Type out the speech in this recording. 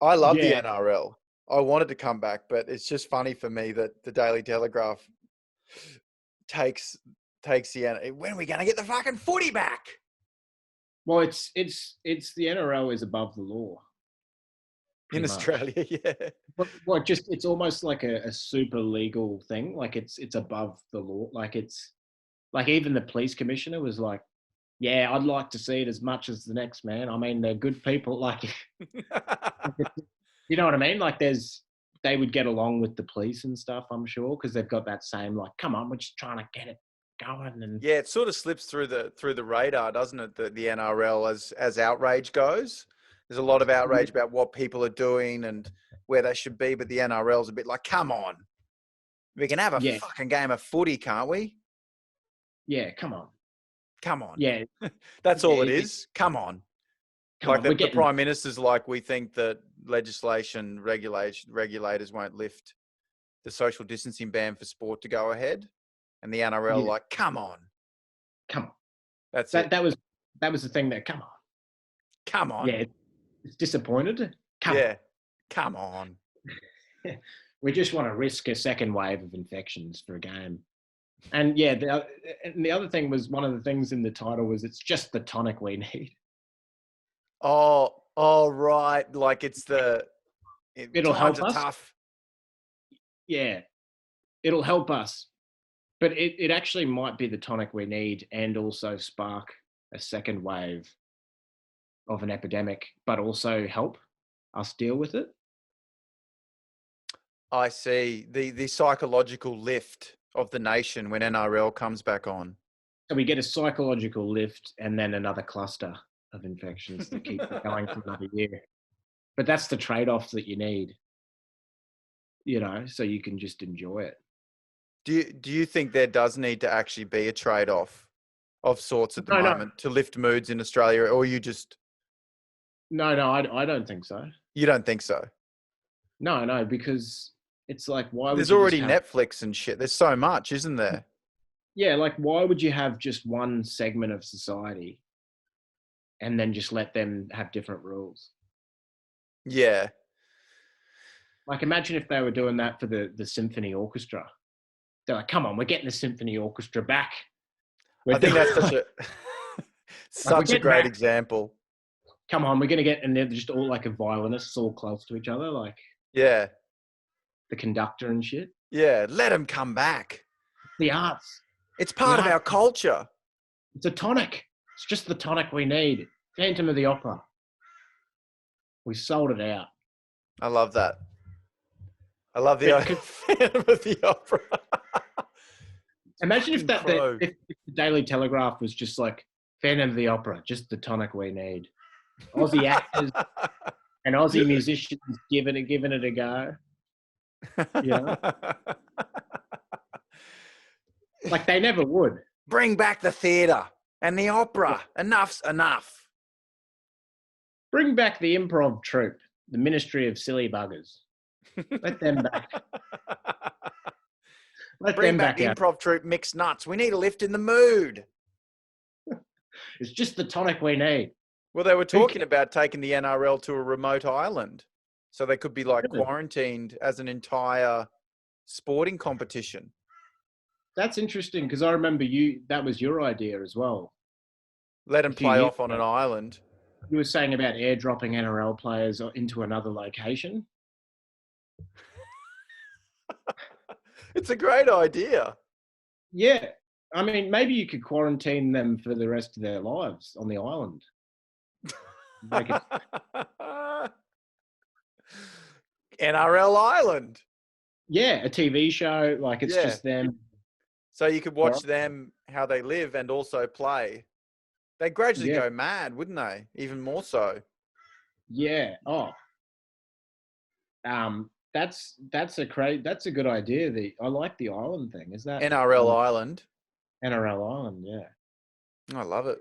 I love the Yeah. NRL. I wanted to come back, but it's just funny for me that the Daily Telegraph takes takes the when are we going to get the fucking footy back Well, it's the NRL is above the law, in pretty much. Australia? Yeah. But just it's almost like a super legal thing. Like it's above the law. Like it's like even the police commissioner was like, "Yeah, I'd like to see it as much as the next man. I mean, they're good people. Like, you know what I mean? Like, they would get along with the police and stuff. I'm sure because they've got that same like, come on, we're just trying to get it going. And Yeah, it sort of slips through the radar, doesn't it? The NRL as outrage goes. There's a lot of outrage about what people are doing and where they should be, but the NRL's a bit like, come on, we can have a yeah, fucking game of footy, can't we? yeah, come on, Come on. yeah, That's yeah, all it is. Come on. come Like on, we're the getting Prime Minister's like, we think that regulators won't lift the social distancing ban for sport to go ahead. And the NRL yeah, like, come on. come on. That's That it. that was the thing that come on. Come Yeah, on. it's disappointed. Come Yeah. Come on. on. We just want to risk a second wave of infections for a game. And yeah, the other thing was one of the things in the title was it's just the tonic we need. Oh, right. Like It'll times help are us. tough. Yeah, it'll help us. But it actually might be the tonic we need and also spark a second wave of an epidemic, but also help us deal with it. I see the psychological lift of the nation when NRL comes back on. So we get a psychological lift and then another cluster of infections that keep going for another year. But that's the trade-off that you need, so you can just enjoy it. Do you think there does need to actually be a trade-off of sorts at the No, no, moment to lift moods in Australia, or no, I don't think so. you don't think so? No, no, because it's like, why would There's you just already have, Netflix and shit. There's so much, isn't there? yeah, like, why would you have just one segment of society and then just let them have different rules? Yeah. Like, imagine if they were doing that for the symphony orchestra. They're like, come on, we're getting the symphony orchestra back. I We're think doing, that's such a like, we're such a getting great back. example. Come on, we're going to get, and they're just all like a violinist, all close to each other, like Yeah. the conductor and shit. Yeah. Let them come back. The arts. It's The part of arts. our culture. It's a tonic. It's just the tonic we need. Phantom of the Opera. We sold it out. I love that. I love the But Phantom of the Opera. imagine if Fucking pro. if the Daily Telegraph was just like Phantom of the Opera, just the tonic we need. Aussie actors and Aussie musicians giving it a go. You know, like they never would. Bring back the theatre and the opera. Enough's enough. Bring back the improv troupe, the Ministry of Silly Buggers. Let them back. Let Bring them back back the out. improv troupe mixed nuts. We need a lift in the mood. It's just the tonic we need. Well, they were Who talking about taking the NRL to a remote island. So they could be like cares? quarantined as an entire sporting competition. That's interesting because I remember that was your idea as well. Let A them few play years off on ago. an island. You were saying about airdropping NRL players into another location. It's a great idea. Yeah. I mean, maybe you could quarantine them for the rest of their lives on the island. Make it, NRL Island. yeah, a TV show. Like it's Yeah. just them. So you could watch them, how they live and also play. They gradually Yeah. go mad, wouldn't they? Even more so. Yeah. Oh, that's a good idea. I like the island thing. Is that NRL Island. NRL Island? Yeah. I love it.